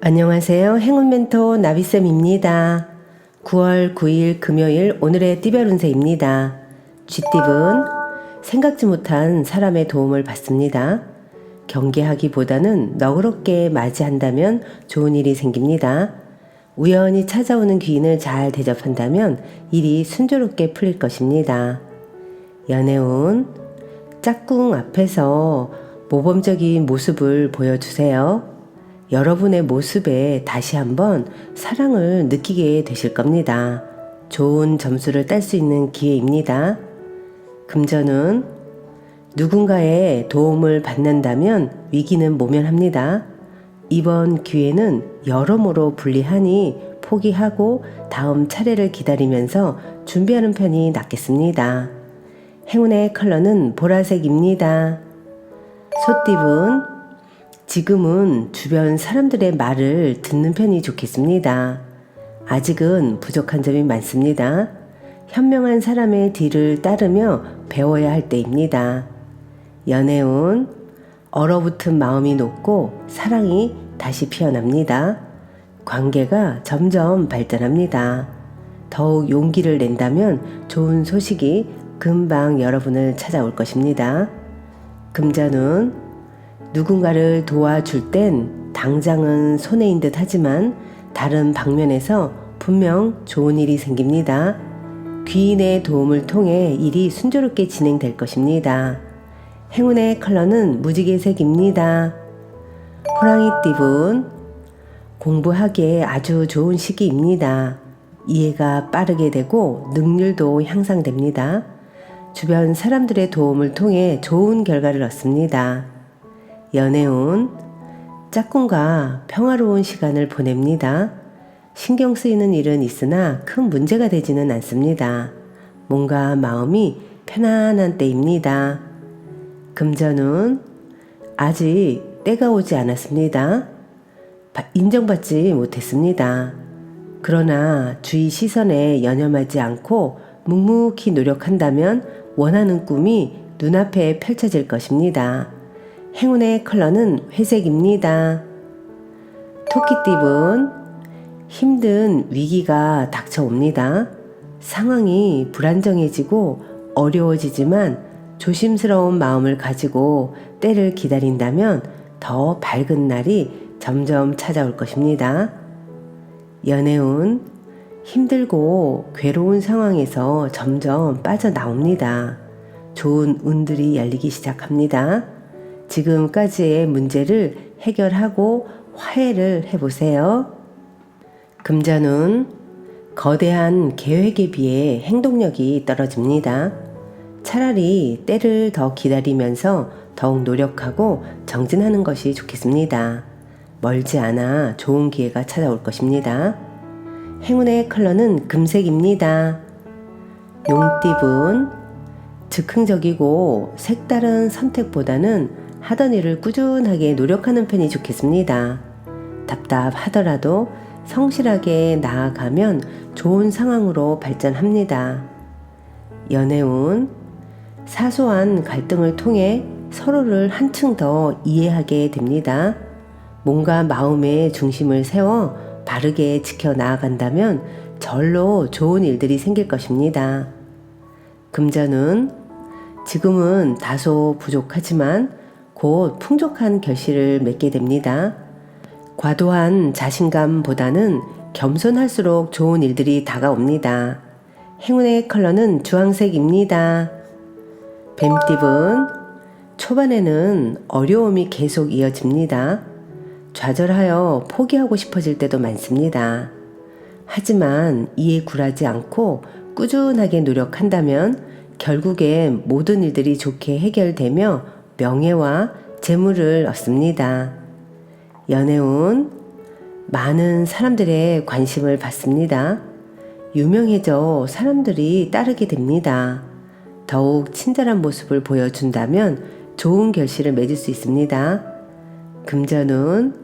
안녕하세요. 행운 멘토 나비쌤입니다. 9월 9일 금요일 오늘의 띠별 운세입니다. 쥐띠분 생각지 못한 사람의 도움을 받습니다. 경계하기보다는 너그럽게 맞이한다면 좋은 일이 생깁니다. 우연히 찾아오는 귀인을 잘 대접한다면 일이 순조롭게 풀릴 것입니다. 연애운 짝꿍 앞에서 모범적인 모습을 보여주세요. 여러분의 모습에 다시 한번 사랑을 느끼게 되실 겁니다. 좋은 점수를 딸 수 있는 기회입니다. 금전은 누군가의 도움을 받는다면 위기는 모면합니다. 이번 기회는 여러모로 불리하니 포기하고 다음 차례를 기다리면서 준비하는 편이 낫겠습니다. 행운의 컬러는 보라색입니다. 소띠분 지금은 주변 사람들의 말을 듣는 편이 좋겠습니다. 아직은 부족한 점이 많습니다. 현명한 사람의 뒤를 따르며 배워야 할 때입니다. 연애운 얼어붙은 마음이 녹고 사랑이 다시 피어납니다. 관계가 점점 발전합니다. 더욱 용기를 낸다면 좋은 소식이 금방 여러분을 찾아올 것입니다. 금전운 누군가를 도와줄 땐 당장은 손해인 듯 하지만 다른 방면에서 분명 좋은 일이 생깁니다. 귀인의 도움을 통해 일이 순조롭게 진행될 것입니다. 행운의 컬러는 무지개색입니다. 호랑이띠분 공부하기에 아주 좋은 시기입니다. 이해가 빠르게 되고 능률도 향상됩니다. 주변 사람들의 도움을 통해 좋은 결과를 얻습니다. 연애운 짝꿍과 평화로운 시간을 보냅니다. 신경 쓰이는 일은 있으나 큰 문제가 되지는 않습니다. 몸과 마음이 편안한 때입니다. 금전운 아직 때가 오지 않았습니다. 인정받지 못했습니다. 그러나 주위 시선에 연연하지 않고 묵묵히 노력한다면 원하는 꿈이 눈앞에 펼쳐질 것입니다. 행운의 컬러는 회색입니다. 토끼띠분 힘든 위기가 닥쳐옵니다. 상황이 불안정해지고 어려워지지만 조심스러운 마음을 가지고 때를 기다린다면 더 밝은 날이 점점 찾아올 것입니다. 연애운 힘들고 괴로운 상황에서 점점 빠져나옵니다. 좋은 운들이 열리기 시작합니다. 지금까지의 문제를 해결하고 화해를 해보세요. 금전운 거대한 계획에 비해 행동력이 떨어집니다. 차라리 때를 더 기다리면서 더욱 노력하고 정진하는 것이 좋겠습니다. 멀지 않아 좋은 기회가 찾아올 것입니다. 행운의 컬러는 금색입니다. 용띠분 즉흥적이고 색다른 선택보다는 하던 일을 꾸준하게 노력하는 편이 좋겠습니다. 답답하더라도 성실하게 나아가면 좋은 상황으로 발전합니다. 연애운 사소한 갈등을 통해 서로를 한층 더 이해하게 됩니다. 몸과 마음의 중심을 세워 바르게 지켜나아간다면 절로 좋은 일들이 생길 것입니다. 금전운 지금은 다소 부족하지만 곧 풍족한 결실을 맺게 됩니다. 과도한 자신감보다는 겸손할수록 좋은 일들이 다가옵니다. 행운의 컬러는 주황색입니다. 뱀띠분 초반에는 어려움이 계속 이어집니다. 좌절하여 포기하고 싶어질 때도 많습니다. 하지만 이에 굴하지 않고 꾸준하게 노력한다면 결국엔 모든 일들이 좋게 해결되며 명예와 재물을 얻습니다. 연애운 많은 사람들의 관심을 받습니다. 유명해져 사람들이 따르게 됩니다. 더욱 친절한 모습을 보여준다면 좋은 결실을 맺을 수 있습니다. 금전운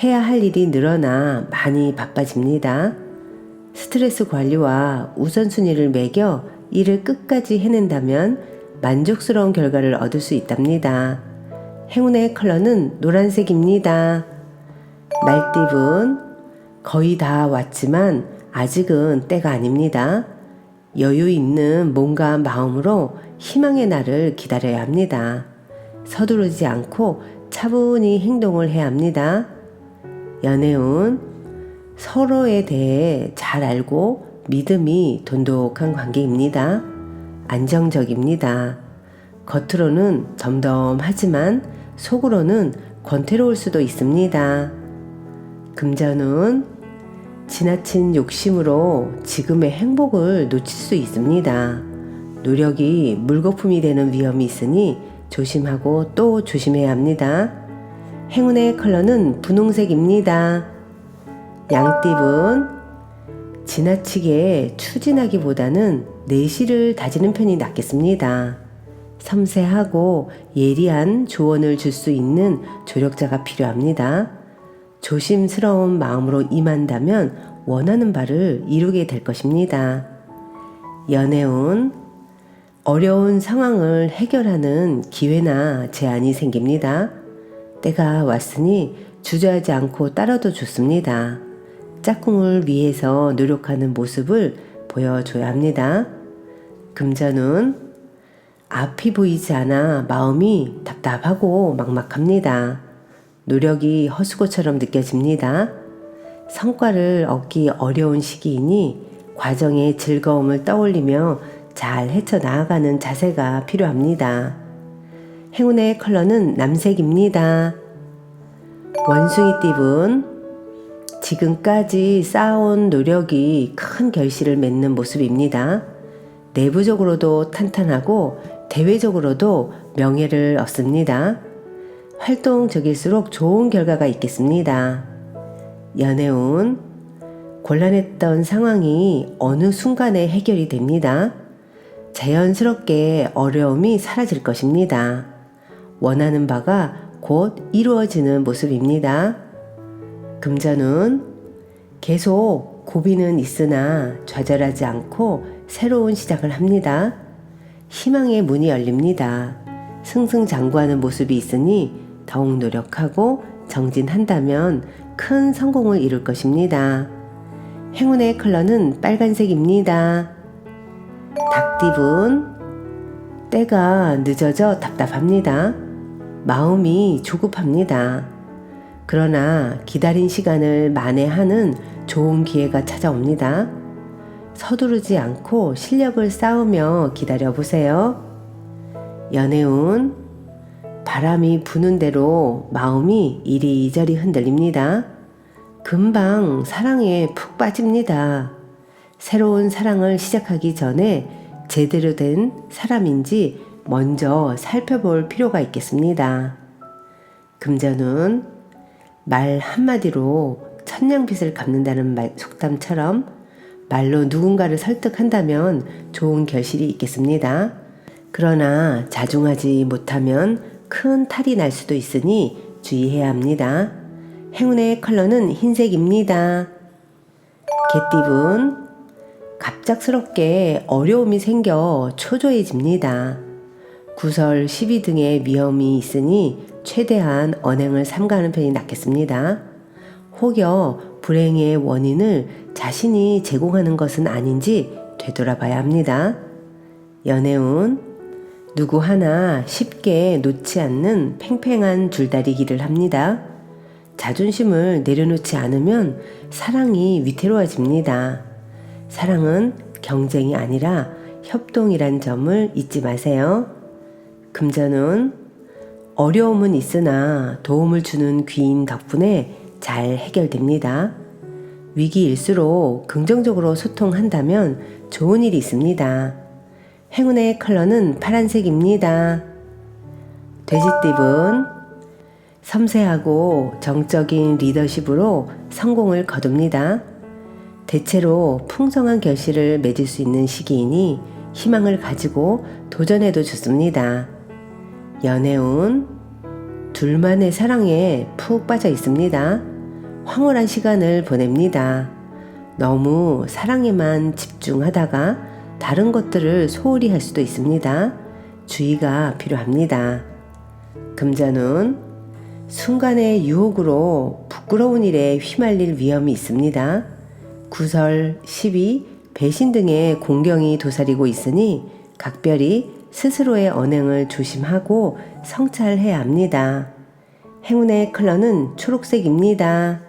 해야 할 일이 늘어나 많이 바빠집니다. 스트레스 관리와 우선순위를 매겨 일을 끝까지 해낸다면 만족스러운 결과를 얻을 수 있답니다. 행운의 컬러는 노란색입니다. 말띠분 거의 다 왔지만 아직은 때가 아닙니다. 여유 있는 몸과 마음으로 희망의 날을 기다려야 합니다. 서두르지 않고 차분히 행동을 해야 합니다. 연애운 서로에 대해 잘 알고 믿음이 돈독한 관계입니다. 안정적입니다. 겉으로는 덤덤하지만 속으로는 권태로울 수도 있습니다. 금전운 지나친 욕심으로 지금의 행복을 놓칠 수 있습니다. 노력이 물거품이 되는 위험이 있으니 조심하고 또 조심해야 합니다. 행운의 컬러는 분홍색입니다. 양띠분 지나치게 추진하기보다는 내실을 다지는 편이 낫겠습니다. 섬세하고 예리한 조언을 줄 수 있는 조력자가 필요합니다. 조심스러운 마음으로 임한다면 원하는 바를 이루게 될 것입니다. 연애운 어려운 상황을 해결하는 기회나 제안이 생깁니다. 때가 왔으니 주저하지 않고 따라도 좋습니다. 짝꿍을 위해서 노력하는 모습을 보여줘야 합니다. 금전운 앞이 보이지 않아 마음이 답답하고 막막합니다. 노력이 헛수고처럼 느껴집니다. 성과를 얻기 어려운 시기이니 과정의 즐거움을 떠올리며 잘 헤쳐나아가는 자세가 필요합니다. 행운의 컬러는 남색입니다. 원숭이띠분 지금까지 쌓아온 노력이 큰 결실을 맺는 모습입니다. 내부적으로도 탄탄하고 대외적으로도 명예를 얻습니다. 활동적일수록 좋은 결과가 있겠습니다. 연애운 곤란했던 상황이 어느 순간에 해결이 됩니다. 자연스럽게 어려움이 사라질 것입니다. 원하는 바가 곧 이루어지는 모습입니다. 금전운 계속 고비는 있으나 좌절하지 않고 새로운 시작을 합니다. 희망의 문이 열립니다. 승승장구하는 모습이 있으니 더욱 노력하고 정진한다면 큰 성공을 이룰 것입니다. 행운의 컬러는 빨간색입니다. 닭띠분 때가 늦어져 답답합니다. 마음이 조급합니다. 그러나 기다린 시간을 만회하는 좋은 기회가 찾아옵니다. 서두르지 않고 실력을 쌓으며 기다려보세요. 연애운 바람이 부는 대로 마음이 이리저리 흔들립니다. 금방 사랑에 푹 빠집니다. 새로운 사랑을 시작하기 전에 제대로 된 사람인지 먼저 살펴볼 필요가 있겠습니다. 금전운 말 한마디로 천냥빚을 갚는다는 속담처럼 말로 누군가를 설득한다면 좋은 결실이 있겠습니다. 그러나 자중하지 못하면 큰 탈이 날 수도 있으니 주의해야 합니다. 행운의 컬러는 흰색입니다. 개띠분 갑작스럽게 어려움이 생겨 초조해집니다. 구설, 시비 등의 위험이 있으니 최대한 언행을 삼가하는 편이 낫겠습니다. 혹여 불행의 원인을 자신이 제공하는 것은 아닌지 되돌아봐야 합니다. 연애운 누구 하나 쉽게 놓지 않는 팽팽한 줄다리기를 합니다. 자존심을 내려놓지 않으면 사랑이 위태로워집니다. 사랑은 경쟁이 아니라 협동이란 점을 잊지 마세요. 금전운 어려움은 있으나 도움을 주는 귀인 덕분에 잘 해결됩니다. 위기일수록 긍정적으로 소통한다면 좋은 일이 있습니다. 행운의 컬러는 파란색입니다. 돼지띠분 섬세하고 정적인 리더십으로 성공을 거둡니다. 대체로 풍성한 결실을 맺을 수 있는 시기이니 희망을 가지고 도전해도 좋습니다. 연애운 둘만의 사랑에 푹 빠져 있습니다. 황홀한 시간을 보냅니다. 너무 사랑에만 집중하다가 다른 것들을 소홀히 할 수도 있습니다. 주의가 필요합니다. 금전운 순간의 유혹으로 부끄러운 일에 휘말릴 위험이 있습니다. 구설, 시비, 배신 등의 공경이 도사리고 있으니 각별히 스스로의 언행을 조심하고 성찰해야 합니다. 행운의 컬러는 초록색입니다.